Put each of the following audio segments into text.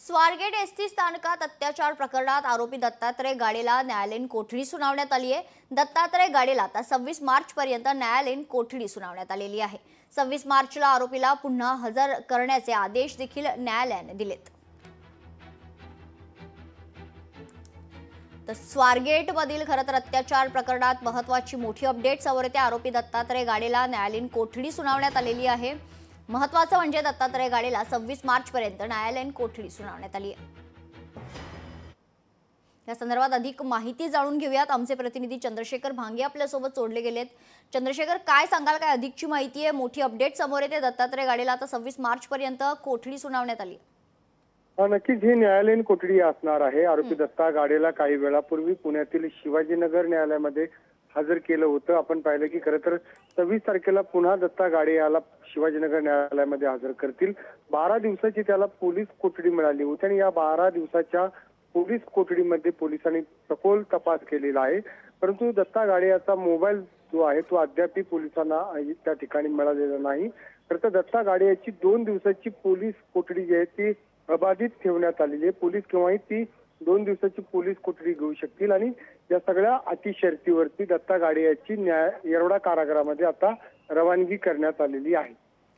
Swargate ST स्थानकात अत्याचार प्रकरणात आरोपी दत्तात्रय गाडेला न्यायालयीन कोठडी सुनावण्यात आली आहे। दत्तात्रय गाडेला आता 26 मार्च पर्यंत न्यायालयीन कोठडी सुनावण्यात आलेली आहे। 26 मार्चला आरोपीला पुन्हा हजर करण्याचे आदेश देखील न्यायालयाने दिलेत। तर स्वारगेट मधील खरं तर अत्याचार प्रकरणात महत्त्वाची मोठी अपडेट समोर येते। आरोपी दत्तात्रय गाडेला न्यायालयीन कोठडी सुनावण्यात आलेली आहे। महत्त्वाचं म्हणजे दत्तात्रय गाडेला 26 मार्च पर्यंत न्यायालयीन कोठडी सुनावण्यात आली आहे। या संदर्भात अधिक माहिती जाणून घेऊयात। आमचे प्रतिनिधी चंद्रशेखर भांगे आपल्या सोबत जोडले गेलेत। चंद्रशेखर, काय सांगाल, काय अधिकची माहिती आहे? मोठी अपडेट समोर येते, दत्तात्रय गाडेला आता 26 मार्च पर्यंत कोठडी सुनावण्यात आली। नक्कीच ही न्यायालयीन कोठडी असणार आहे। आरोपी दत्ता गाडेला काही वेळापूर्वी पुण्यातील शिवाजीनगर न्यायालयामध्ये हजर केलं होतं। आपण पाहिलं की खरं तर 26 तारखेला पुन्हा दत्ता गाडे याला शिवाजीनगर न्यायालयामध्ये हजर करतील। 12 दिवसाची त्याला पोलीस कोठडी मिळाली होती आणि या 12 दिवसाच्या पोलीस कोठडीमध्ये पोलिसांनी सखोल तपास केलेला आहे। परंतु दत्ता गाडे याचा मोबाईल जो आहे तो अद्याप पोलिसांना त्या ठिकाणी मिळालेला नाही। खरं तर दत्ता गाडे याची 2 दिवसाची पोलीस कोठडी जी आहे ती अबाधित ठेवण्यात आलेली आहे। पोलीस केव्हाही ती 2 दिवसाची पोलीस कोठडी घेऊ शकतील आणि या सगळ्या अटी शर्तीवरती दत्ता गाडे याची येरवडा कारागृहामध्ये आता रवानगी करण्यात आलेली आहे।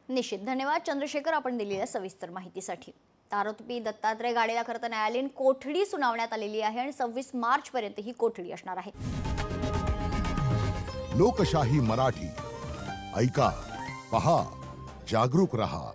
निश्चित, धन्यवाद चंद्रशेखर आपण दिलेल्या सविस्तर माहितीसाठी। आरोपी दत्तात्रय गाडेला खरं तर न्यायालयीन कोठडी सुनावण्यात आलेली आहे आणि 26 मार्च पर्यंत ही कोठडी असणार आहे। लोकशाही मराठी ऐका, पहा, जागरूक रहा।